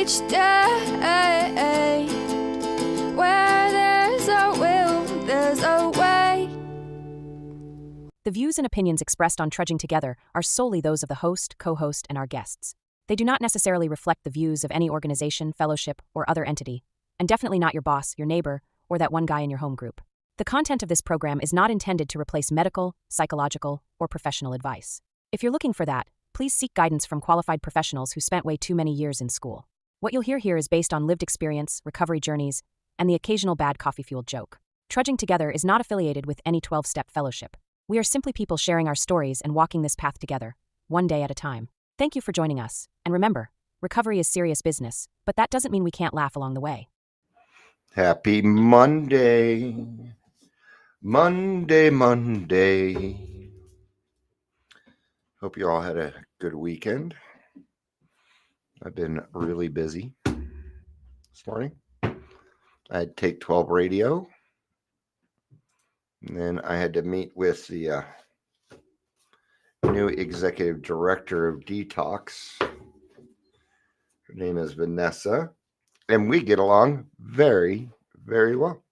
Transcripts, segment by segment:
each day. Where there's a will, there's a way. The views and opinions expressed on Trudging Together are solely those of the host, co-host, and our guests. They do not necessarily reflect the views of any organization, fellowship, or other entity, and definitely not your boss, your neighbor, or that one guy in your home group. The content of this program is not intended to replace medical, psychological, or professional advice. If you're looking for that, please seek guidance from qualified professionals who spent way too many years in school. What you'll hear here is based on lived experience, recovery journeys, and the occasional bad coffee-fueled joke. Trudging Together is not affiliated with any 12-step fellowship. We are simply people sharing our stories and walking this path together, one day at a time. Thank you for joining us, and remember, recovery is serious business, but that doesn't mean we can't laugh along the way. Happy Monday. Monday. Hope you all had a good weekend. I've been really busy this morning. I had Take 12 radio. And then I had to meet with the new executive director of Detox. Her name is Vanessa. And we get along very, very well.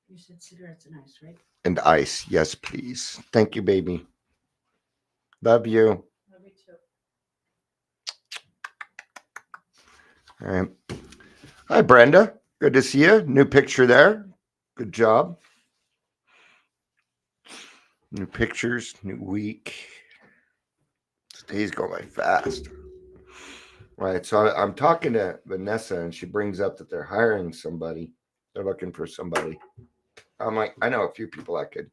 You said cigarettes and ice, right? And ice. Yes, please. Thank you, baby. Love you. Love you too. All right. Hi, Brenda. Good to see you. New picture there. Good job. New pictures, new week. This day's going by fast. Right. So I'm talking to Vanessa, and she brings up that they're hiring somebody. They're looking for somebody. I'm like, I know a few people that could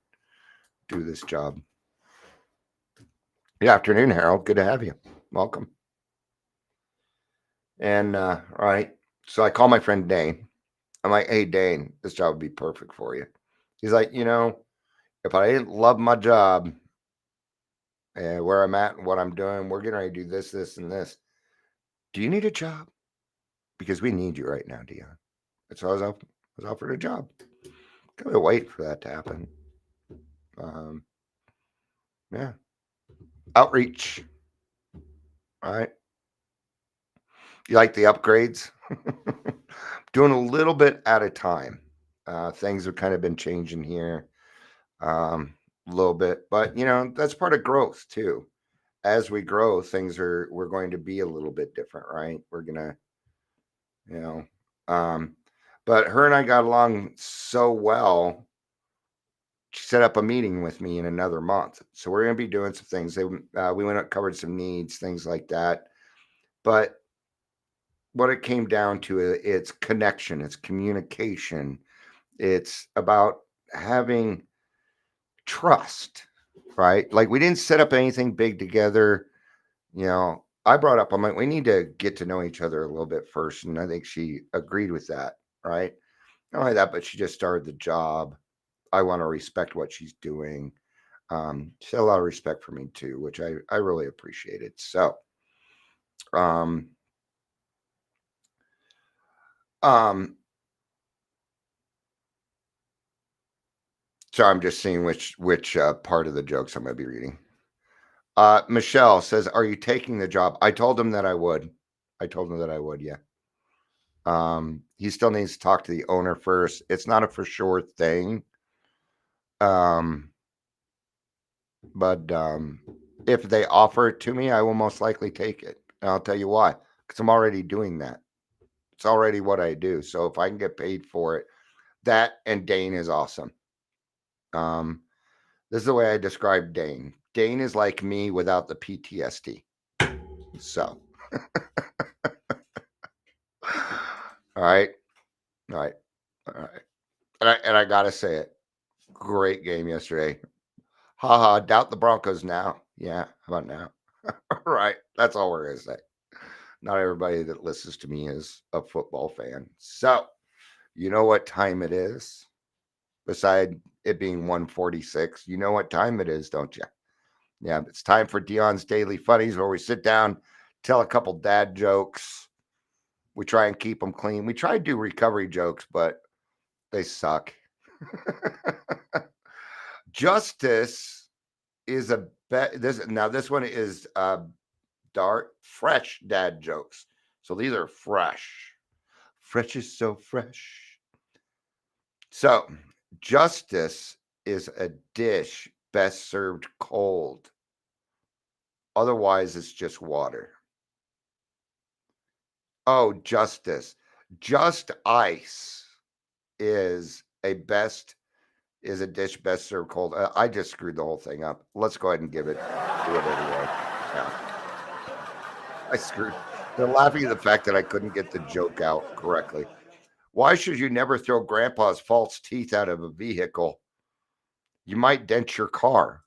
do this job. Good afternoon, Harold. Good to have you. Welcome. And right. So I call my friend Dane. I'm like, hey, Dane, this job would be perfect for you. He's like, if I didn't love my job and where I'm at and what I'm doing, we're getting ready to do this, this, and this. Do you need a job? Because we need you right now, Dion. And so I was offered a job. Gotta wait for that to happen. Yeah. Outreach. All right. You like the upgrades? Doing a little bit at a time. Things have kind of been changing here a little bit, but that's part of growth too. As we grow, we're going to be a little bit different, right? We're gonna, but her and I got along so well. She set up a meeting with me in another month, so we're gonna be doing some things. We went up, covered some needs, things like that, but what it came down to, it's connection, it's communication, it's about having trust, right? Like, we didn't set up anything big together. I brought up, I'm like, we need to get to know each other a little bit first, and I think she agreed with that, right? Not only that, but she just started the job. I want to respect what she's doing. She had a lot of respect for me too, which I really appreciated. So so I'm just seeing which part of the jokes I'm going to be reading. Michelle says, are you taking the job? I told him that I would. Yeah. He still needs to talk to the owner first. It's not a for sure thing. But if they offer it to me, I will most likely take it. And I'll tell you why. Because I'm already doing that. It's already what I do. So if I can get paid for it, that and Dane is awesome. This is the way I describe Dane. Dane is like me without the PTSD. So, all right. And I gotta say it. Great game yesterday. Haha, doubt the Broncos now. Yeah, how about now? Right. That's all we're gonna say. Not everybody that listens to me is a football fan. So, you know what time it is? Beside it being 1:46, you know what time it is, don't you? Yeah, it's time for Dion's Daily Funnies, where we sit down, tell a couple dad jokes. We try and keep them clean. We try to do recovery jokes, but they suck. Justice is this one is fresh dad jokes. So these are fresh. Fresh is so fresh. So, justice is a dish best served cold. Otherwise, it's just water. Oh, justice. Just ice is a dish best served cold. I just screwed the whole thing up. Let's go ahead and do it anyway. Yeah. I screwed. They're laughing at the fact that I couldn't get the joke out correctly. Why should you never throw grandpa's false teeth out of a vehicle? You might dent your car.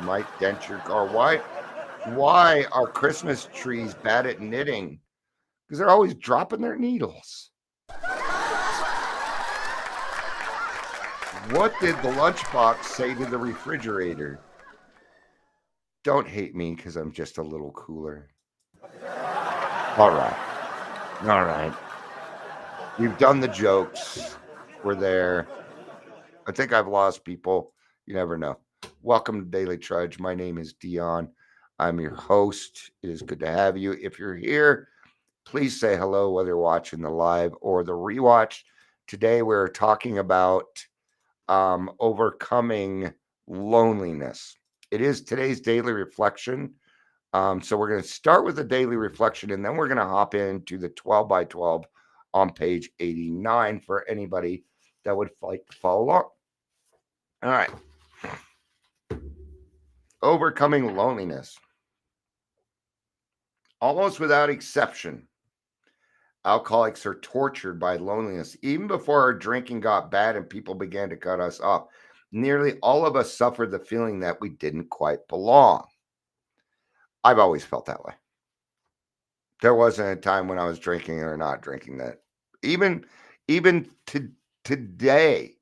Might dent your car. Why are Christmas trees bad at knitting? Because they're always dropping their needles. What did the lunchbox say to the refrigerator? Don't hate me because I'm just a little cooler. All right. You've done the jokes. We're there. I think I've lost people. You never know. Welcome to Daily Trudge. My name is Dion. I'm your host. It is good to have you. If you're here, please say hello, whether you're watching the live or the rewatch. Today, we're talking about overcoming loneliness. It is today's daily reflection. So we're going to start with the daily reflection, and then we're going to hop into the 12 by 12 on page 89 for anybody that would like to follow along. All right. Overcoming loneliness. Almost without exception, alcoholics are tortured by loneliness. Even before our drinking got bad and people began to cut us off, nearly all of us suffered the feeling that we didn't quite belong. I've always felt that way. There wasn't a time when I was drinking or not drinking that. Even to today,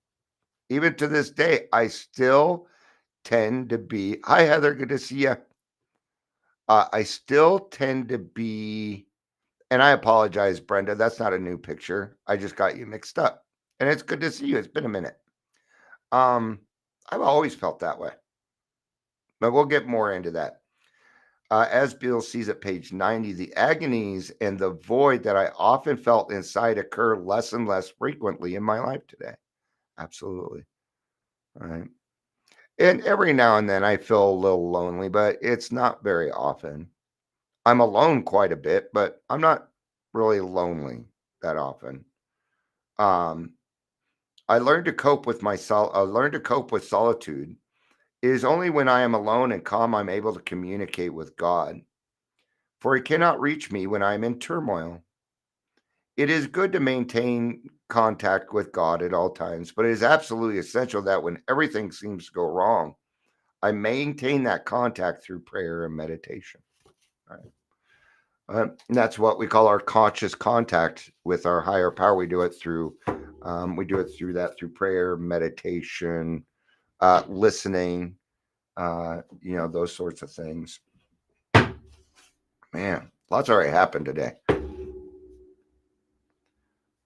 even to this day, I still tend to be. Hi, Heather. Good to see you. I still tend to be, and I apologize, Brenda. That's not a new picture. I just got you mixed up. And it's good to see you. It's been a minute. I've always felt that way. But we'll get more into that. As Bill sees at page 90, the agonies and the void that I often felt inside occur less and less frequently in my life today. Absolutely. All right. And every now and then I feel a little lonely, but it's not very often. I'm alone quite a bit, but I'm not really lonely that often. I learned to cope with solitude. It is only when I am alone and calm I'm able to communicate with God. For he cannot reach me when I am in turmoil. It is good to maintain contact with God at all times, but it is absolutely essential that when everything seems to go wrong, I maintain that contact through prayer and meditation. All right. And that's what we call our conscious contact with our higher power. We do it through prayer, meditation, listening, those sorts of things. Man, lots already happened today.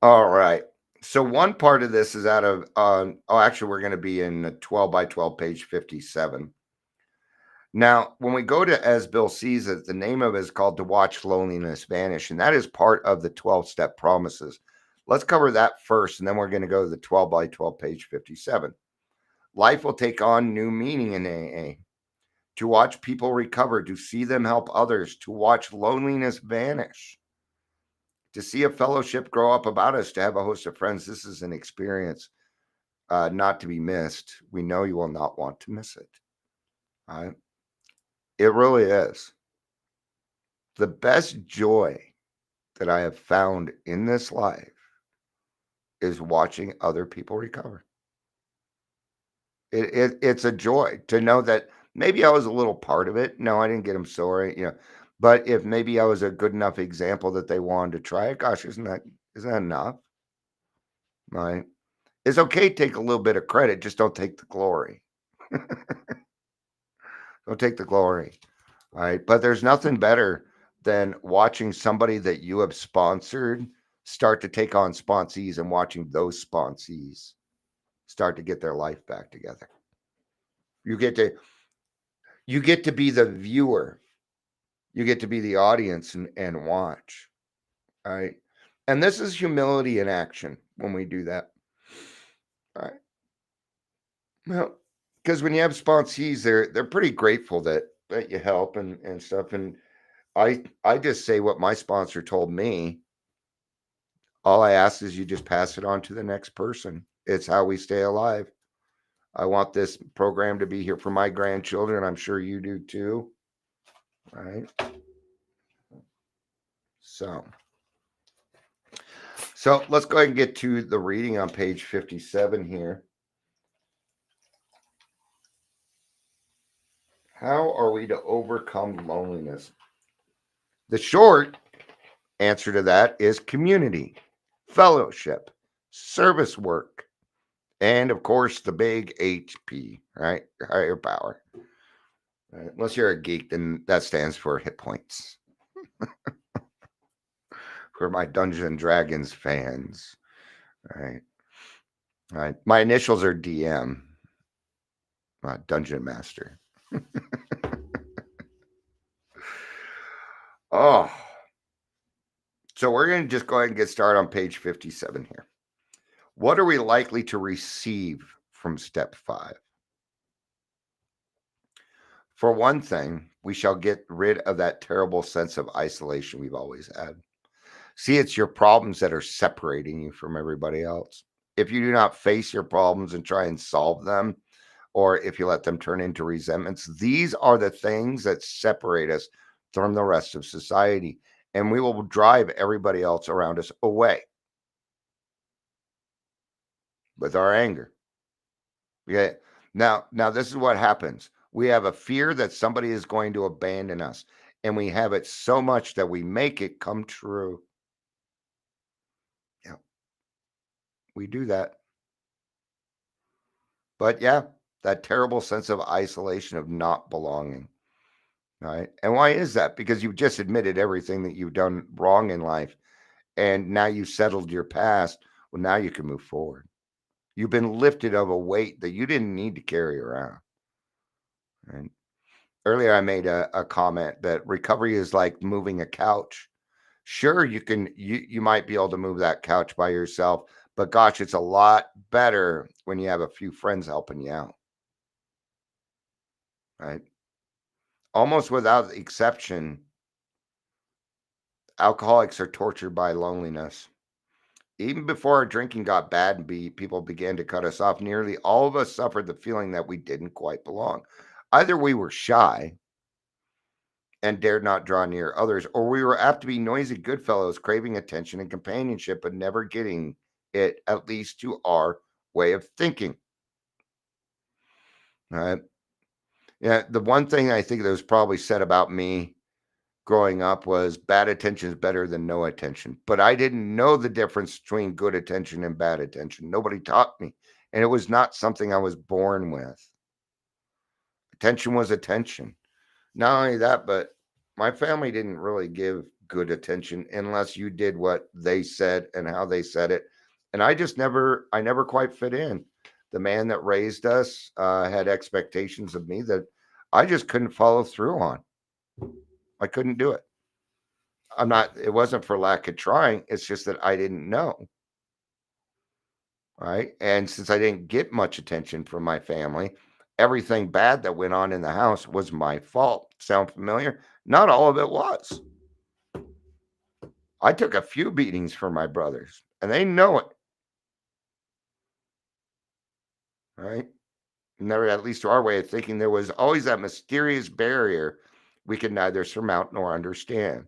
All right. So one part of this is out of, actually, we're going to be in 12 by 12, page 57. Now, when we go to As Bill Sees It, the name of it is called To Watch Loneliness Vanish, and that is part of the 12-step promises. Let's cover that first, and then we're going to go to the 12 by 12, page 57. Life will take on new meaning in AA. To watch people recover, to see them help others, to watch loneliness vanish, to see a fellowship grow up about us, to have a host of friends. This is an experience not to be missed. We know you will not want to miss it. All right? It really is. The best joy that I have found in this life is watching other people recover. It's a joy to know that maybe I was a little part of it. No, I didn't get them sorry, but if maybe I was a good enough example that they wanted to try it, gosh, isn't that enough? Right? It's okay to take a little bit of credit, just don't take the glory. Don't take the glory. All right. But there's nothing better than watching somebody that you have sponsored start to take on sponsees and watching those sponsees start to get their life back together. You get to You get to be the viewer. You get to be the audience and watch. All right. And this is humility in action when we do that. All right. Well, because when you have sponsees, they're pretty grateful that you help and stuff. And I just say what my sponsor told me. All I ask is you just pass it on to the next person. It's how we stay alive. I want this program to be here for my grandchildren. I'm sure you do too. All right. So let's go ahead and get to the reading on page 57 here. How are we to overcome loneliness? The short answer to that is community, fellowship, service work, and of course the big HP, right? Higher power. Right? Unless you're a geek, then that stands for hit points. For my Dungeons and Dragons fans, right? Right. My initials are DM, Dungeon Master. Oh, so we're going to just go ahead and get started on page 57 here. What are we likely to receive from step 5? For one thing, we shall get rid of that terrible sense of isolation we've always had. See, it's your problems that are separating you from everybody else. If you do not face your problems and try and solve them, or if you let them turn into resentments, these are the things that separate us from the rest of society, and we will drive everybody else around us away with our anger. Okay. Now this is what happens. We have a fear that somebody is going to abandon us, and we have it so much that we make it come true. Yeah, we do that. But yeah, that terrible sense of isolation, of not belonging. Right. And why is that? Because you've just admitted everything that you've done wrong in life, and now you've settled your past. Well, now you can move forward. You've been lifted of a weight that you didn't need to carry around. Right. Earlier, I made a comment that recovery is like moving a couch. Sure, you might be able to move that couch by yourself, but gosh, it's a lot better when you have a few friends helping you out. Right. Almost without exception, alcoholics are tortured by loneliness. Even before our drinking got bad and people began to cut us off, nearly all of us suffered the feeling that we didn't quite belong. Either we were shy and dared not draw near others, or we were apt to be noisy goodfellows, craving attention and companionship, but never getting it, at least to our way of thinking. Right? Yeah, the one thing I think that was probably said about me growing up was bad attention is better than no attention. But I didn't know the difference between good attention and bad attention. Nobody taught me. And it was not something I was born with. Attention was attention. Not only that, but my family didn't really give good attention unless you did what they said and how they said it. And I never quite fit in. The man that raised us had expectations of me that I just couldn't follow through on. I couldn't do it. It wasn't for lack of trying. It's just that I didn't know. Right. And since I didn't get much attention from my family, everything bad that went on in the house was my fault. Sound familiar? Not all of it was. I took a few beatings from my brothers, and they know it. Right. Never, at least to our way of thinking, there was always that mysterious barrier we could neither surmount nor understand,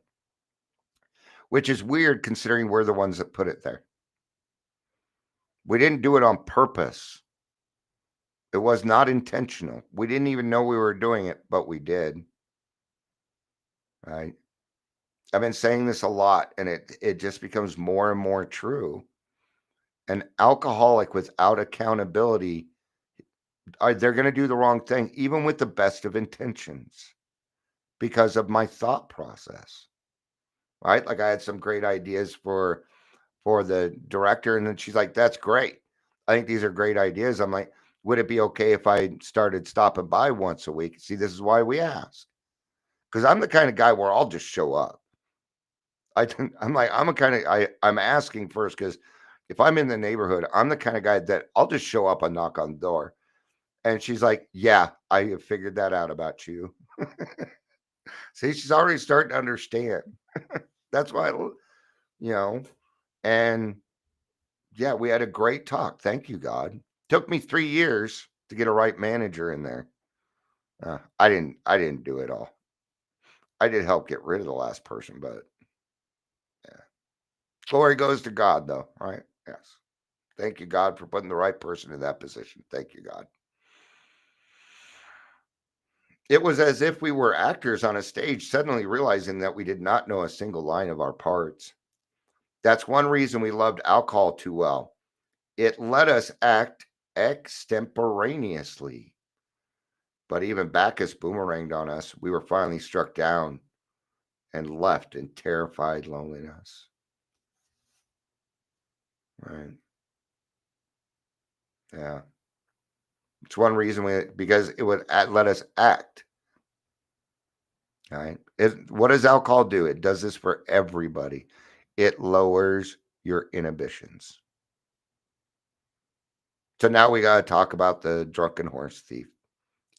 which is weird considering we're the ones that put it there. We didn't do it on purpose. It was not intentional. We didn't even know we were doing it, but we did. Right. I've been saying this a lot, and it just becomes more and more true. An alcoholic without accountability, they're going to do the wrong thing, even with the best of intentions, because of my thought process. Right. Like I had some great ideas for the director, and then she's like, "That's great. I think these are great ideas." I'm like, would it be okay if I started stopping by once a week? See, this is why we ask. Because I'm the kind of guy where I'll just show up. I'm asking first because if I'm in the neighborhood, I'm the kind of guy that I'll just show up and knock on the door. And she's like, yeah, I have figured that out about you. See, she's already starting to understand. That's why, and yeah, we had a great talk. Thank you, God. Took me 3 years to get a right manager in there. I didn't do it all. I did help get rid of the last person, but yeah. Glory goes to God, though, right? Yes. Thank you, God, for putting the right person in that position. Thank you, God. It was as if we were actors on a stage, suddenly realizing that we did not know a single line of our parts. That's one reason we loved alcohol too well. It let us act extemporaneously. But even Bacchus boomeranged on us. We were finally struck down and left in terrified loneliness. Right. Yeah. It's one reason because it would let us act. All right. What does alcohol do? It does this for everybody. It lowers your inhibitions. So now we got to talk about the drunken horse thief.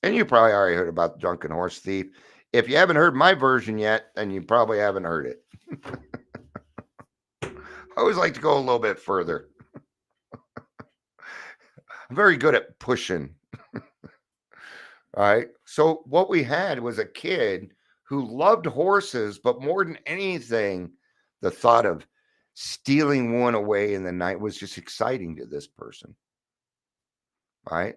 And you probably already heard about the drunken horse thief. If you haven't heard my version yet, then you probably haven't heard it. I always like to go a little bit further. I'm very good at pushing. All right. So what we had was a kid who loved horses, but more than anything, the thought of stealing one away in the night was just exciting to this person. All right.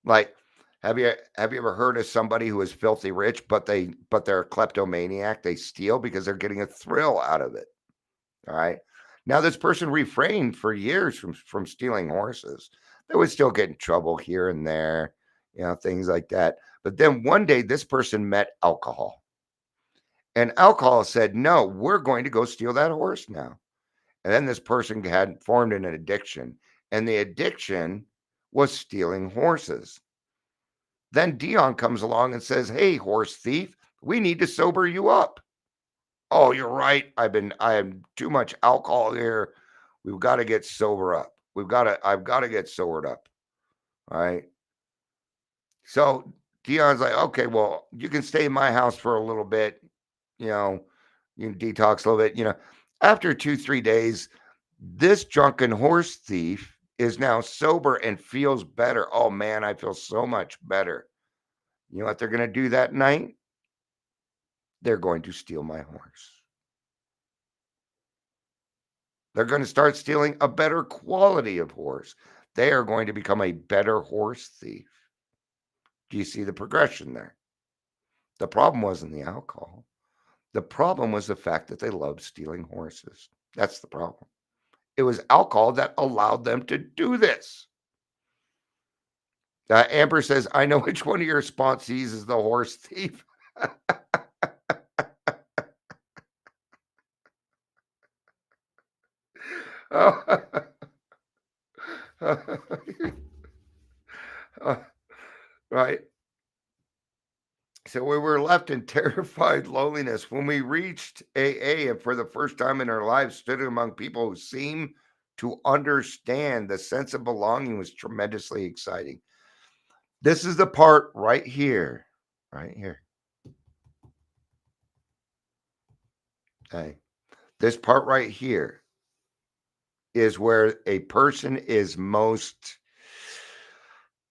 Like, have you ever heard of somebody who is filthy rich, but they're a kleptomaniac? They steal because they're getting a thrill out of it. All right. Now this person refrained for years from stealing horses. They would still get in trouble here and there, things like that. But then one day this person met alcohol. And alcohol said, no, we're going to go steal that horse now. And then this person had formed an addiction. And the addiction was stealing horses. Then Dion comes along and says, hey, horse thief, we need to sober you up. Oh, you're right. I have too much alcohol here. We've got to get sober up. I've got to get sobered up. All right. So Dion's like, okay, well, you can stay in my house for a little bit. You can detox a little bit. After 2-3 days, this drunken horse thief is now sober and feels better. Oh man, I feel so much better. You know what they're going to do that night? They're going to steal my horse. They're going to start stealing a better quality of horse. They are going to become a better horse thief. Do you see the progression there? The problem wasn't the alcohol. The problem was the fact that they loved stealing horses. That's the problem. It was alcohol that allowed them to do this. Amber says, I know which one of your sponsees is the horse thief. Right. So we were left in terrified loneliness when we reached AA and for the first time in our lives stood among people who seemed to understand the sense of belonging was tremendously exciting. This is the part right here. Right here. Okay. This part right here is where a person is most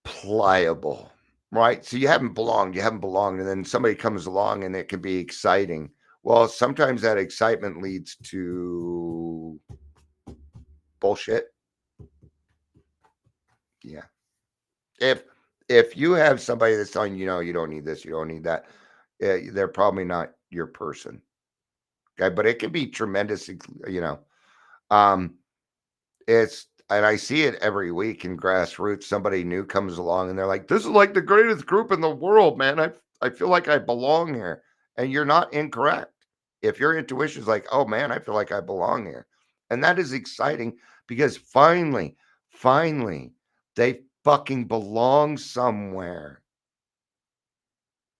pliable, right? So you haven't belonged, and then somebody comes along and it can be exciting. Well, sometimes that excitement leads to bullshit. Yeah. If you have somebody that's telling you don't need this, you don't need that, they're probably not your person. Okay, but it can be tremendous, and I see it every week in grassroots. Somebody new comes along and they're like, this is like the greatest group in the world, man. I feel like I belong here. And you're not incorrect. If your intuition is like, oh man, I feel like I belong here. And that is exciting because finally, they fucking belong somewhere.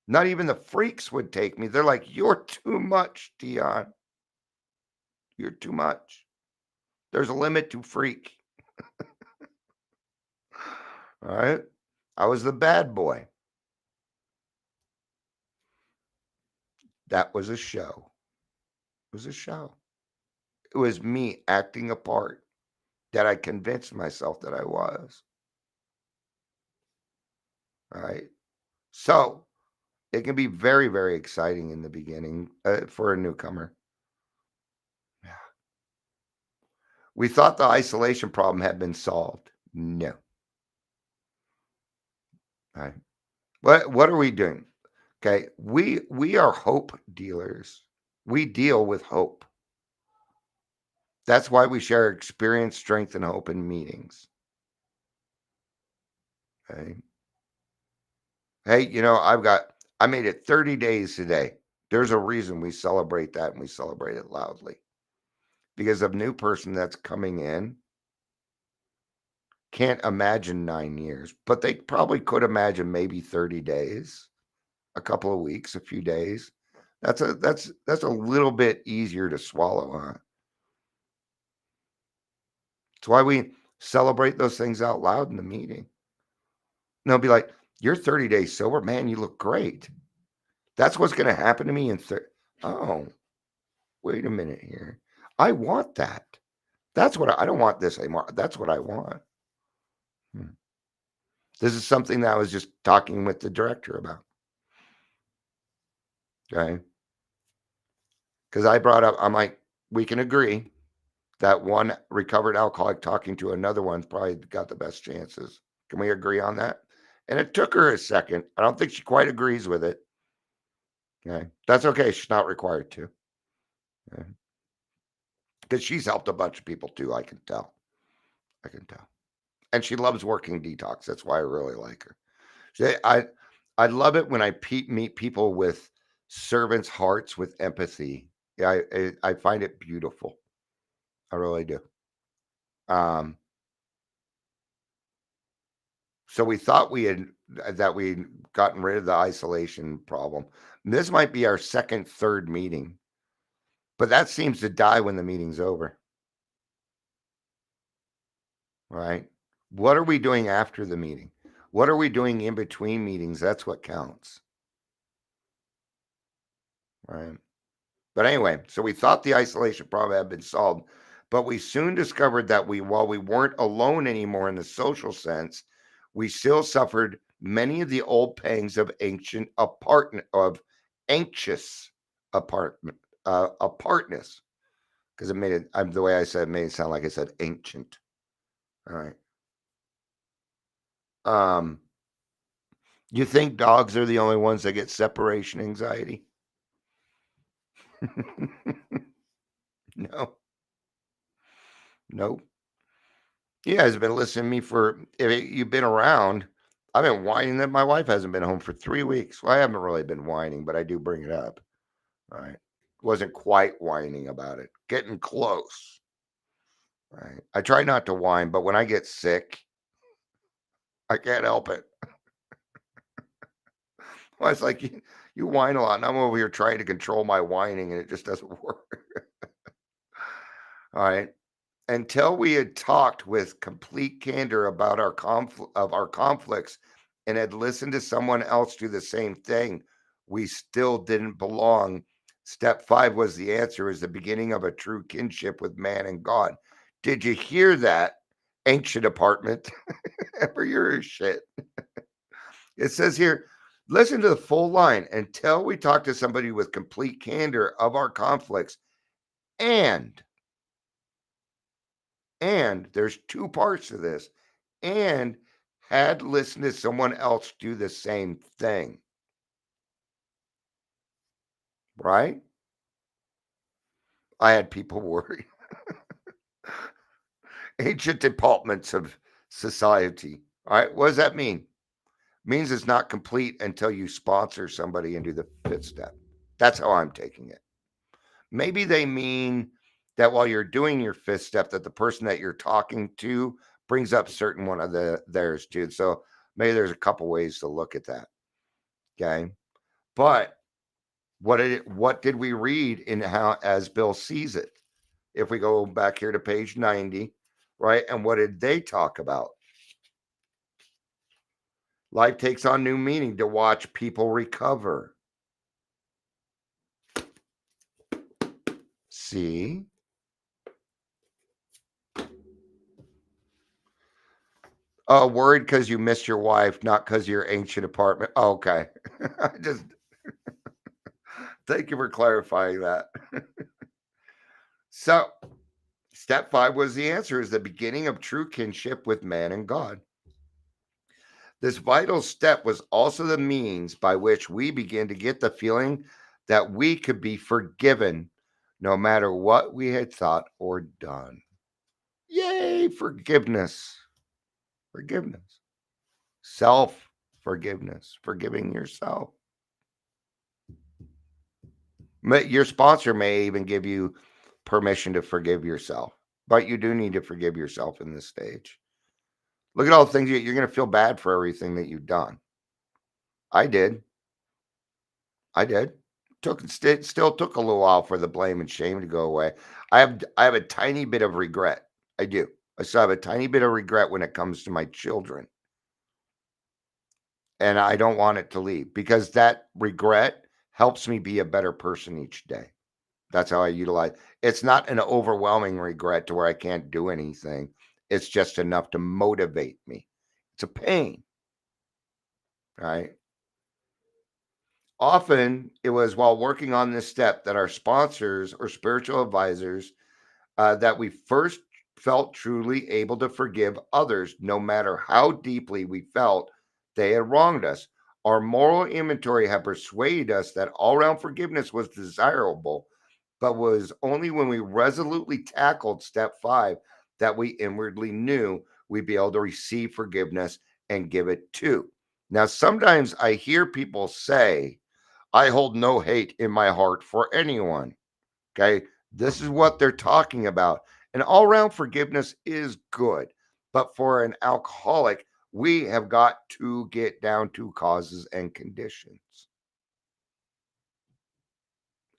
Not even the freaks would take me. They're like, you're too much, Dion. You're too much. There's a limit to freak. All right. I was the bad boy. That was a show. It was a show. It was me acting a part that I convinced myself that I was. All right. So it can be very, very exciting in the beginning for a newcomer. Yeah. We thought the isolation problem had been solved. No. All right. What are we doing? Okay. We are hope dealers. We deal with hope. That's why we share experience, strength, and hope in meetings. Okay. Hey, I made it 30 days today. There's a reason we celebrate that, and we celebrate it loudly. Because a new person that's coming in can't imagine 9 years, but they probably could imagine maybe 30 days, a couple of weeks, a few days. That's a little bit easier to swallow, huh? That's why we celebrate those things out loud in the meeting. And they'll be like, "You're 30 days sober, man. You look great." That's what's going to happen to me in Oh, wait a minute here. I want that. That's what I don't want this anymore. That's what I want. This is something that I was just talking with the director about. Okay. Because I brought up, I'm like, we can agree that one recovered alcoholic talking to another one's probably got the best chances. Can we agree on that? And it took her a second. I don't think she quite agrees with it. Okay. That's okay. She's not required to. Okay. Because she's helped a bunch of people too. I can tell. And she loves working detox. That's why I really like her. I love it when I meet people with servants' hearts with empathy. Yeah, I find it beautiful. I really do. So we thought we'd gotten rid of the isolation problem. This might be our second, third meeting, but that seems to die when the meeting's over. Right? What are we doing after the meeting? What are we doing in between meetings? That's what counts. Right? But anyway, so we thought the isolation problem had been solved, but we soon discovered that while we weren't alone anymore in the social sense, we still suffered many of the old pangs of anxious apartness. Because the way I said it made it sound like I said ancient. All right. You think dogs are the only ones that get separation anxiety? No. Nope. You guys have been listening to me you've been around. I've been whining that my wife hasn't been home for 3 weeks. Well, I haven't really been whining, but I do bring it up. Right. Wasn't quite whining about it. Getting close. Right. I try not to whine, but when I get sick, I can't help it. Well, it's like you whine a lot, and I'm over here trying to control my whining, and it just doesn't work. All right. Until we had talked with complete candor about our conflicts and had listened to someone else do the same thing, we still didn't belong. Step 5 was the answer, is the beginning of a true kinship with man and God. Did you hear that, ancient apartment? Ever your shit? It says here, listen to the full line. Until we talk to somebody with complete candor of our conflicts, and there's 2 parts to this, and had listened to someone else do the same thing. Right? I had people worry. Ancient departments of society. All right. What does that mean? Means it's not complete until you sponsor somebody and do the 5th step. That's how I'm taking it. Maybe they mean that while you're doing your 5th step, that the person that you're talking to brings up certain one of theirs too. So maybe there's a couple ways to look at that. Okay. But what did we read in how as Bill sees it? If we go back here to page 90, right? And what did they talk about? Life takes on new meaning to watch people recover. See? Oh, worried because you missed your wife, not because of your ancient apartment. Oh, okay. I just thank you for clarifying that. So, step 5 was the answer, is the beginning of true kinship with man and God. This vital step was also the means by which we begin to get the feeling that we could be forgiven no matter what we had thought or done. Yay, forgiveness. Forgiveness. Self forgiveness. Forgiving yourself. Your sponsor may even give you permission to forgive yourself, but you do need to forgive yourself in this stage. Look at all the things you're going to feel bad for everything that you've done. I did. Still took a little while for the blame and shame to go away. I have a tiny bit of regret. I do. I still have a tiny bit of regret when it comes to my children. And I don't want it to leave because that regret helps me be a better person each day. That's how I utilize. It's not an overwhelming regret to where I can't do anything. It's just enough to motivate me. It's a pain, right? Often it was while working on this step that our sponsors or spiritual advisors that we first felt truly able to forgive others, no matter how deeply we felt they had wronged us. Our moral inventory had persuaded us that all round forgiveness was desirable, but was only when we resolutely tackled step 5 that we inwardly knew we'd be able to receive forgiveness and give it too. Now, sometimes I hear people say, I hold no hate in my heart for anyone. Okay. This is what they're talking about. And all round forgiveness is good. But for an alcoholic, we have got to get down to causes and conditions.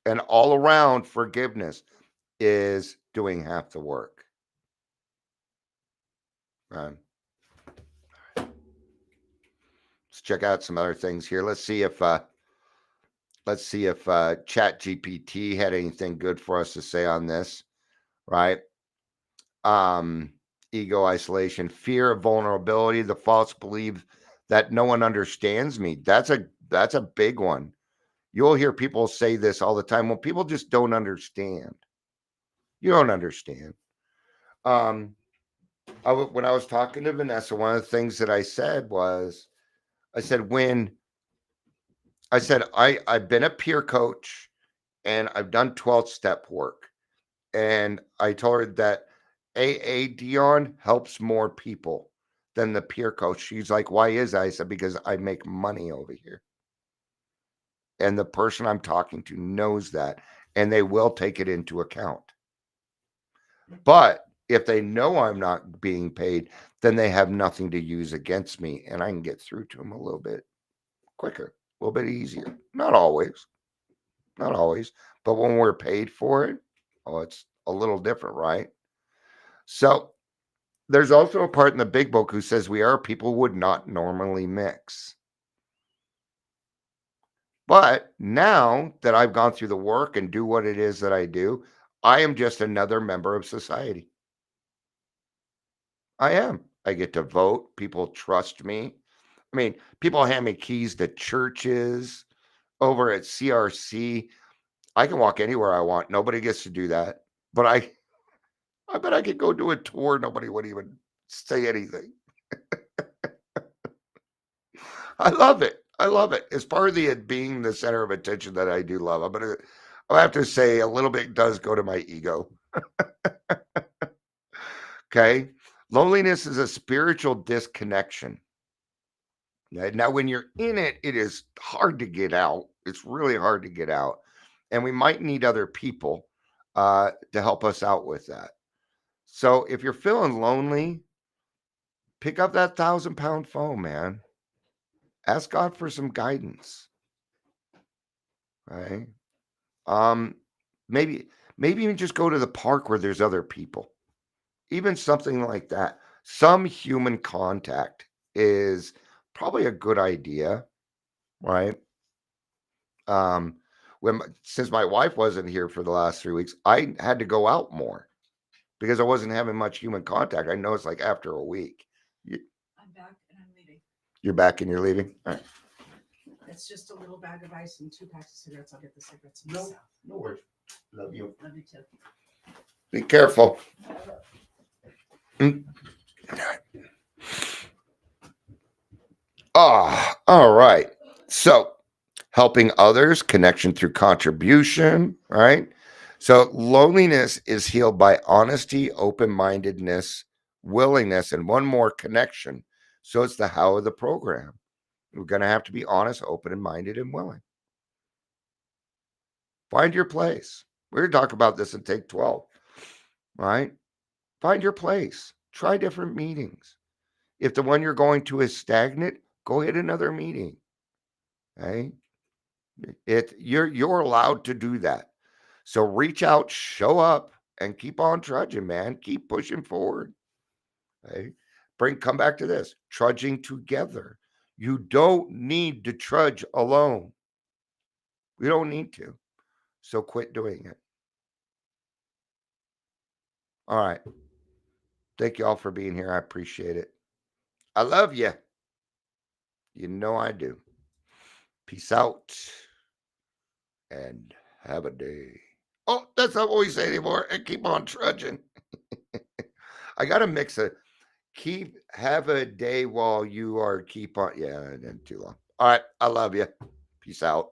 And all around forgiveness is doing half the work. Let's check out some other things here. Let's see if Chat GPT had anything good for us to say on this, right? Ego isolation, fear of vulnerability, the false belief that no one understands me. That's a big one. You'll hear people say this all the time. Well, people just don't understand. You don't understand. When I was talking to Vanessa, one of the things that I said was, I've been a peer coach and I've done 12 step work. And I told her that AA Dion helps more people than the peer coach. She's like, why is that? I said, because I make money over here. And the person I'm talking to knows that, and they will take it into account. But if they know I'm not being paid, then they have nothing to use against me, and I can get through to them a little bit quicker, a little bit easier. Not always, but when we're paid for it, it's a little different, right? So there's also a part in the big book who says we are people who would not normally mix. But now that I've gone through the work and do what it is that I do, I am just another member of society. I am. I get to vote. People trust me. I mean, people hand me keys to churches over at CRC. I can walk anywhere I want. Nobody gets to do that. But I bet I could go do a tour. Nobody would even say anything. I love it. I love it. As part of the being the center of attention that I do love, I'll have to say a little bit does go to my ego. Okay. Loneliness is a spiritual disconnection. Now, when you're in it, it is hard to get out. It's really hard to get out. And we might need other people to help us out with that. So if you're feeling lonely, Pick up that 1,000-pound phone, man. Ask God for some guidance. Right? Maybe even just go to the park where there's other people. Even something like that. Some human contact is probably a good idea, right? Since my wife wasn't here for the last 3 weeks, I had to go out more because I wasn't having much human contact. I know it's like after a week. I'm back and I'm leaving. You're back and you're leaving? All right. It's just a little bag of ice and 2 packs of cigarettes. I'll get the cigarettes No, myself. no worries. Love you. Love you too. Be careful. All right. So, helping others, connection through contribution, right? So, loneliness is healed by honesty, open mindedness, willingness, and one more, connection. So, it's the how of the program. We're going to have to be honest, open and minded, and willing. Find your place. We're going to talk about this in Take 12, right? Find your place. Try different meetings. If the one you're going to is stagnant, go hit another meeting. Okay? You're allowed to do that. So reach out, show up, and keep on trudging, man. Keep pushing forward. Okay? Come back to this. Trudging together. You don't need to trudge alone. We don't need to. So quit doing it. All right. Thank you all for being here. I appreciate it. I love you. You know I do. Peace out. And have a day. Oh, that's not what we say anymore. And keep on trudging. I got to mix it. Have a day while you are keep on. Yeah, too long. All right. I love you. Peace out.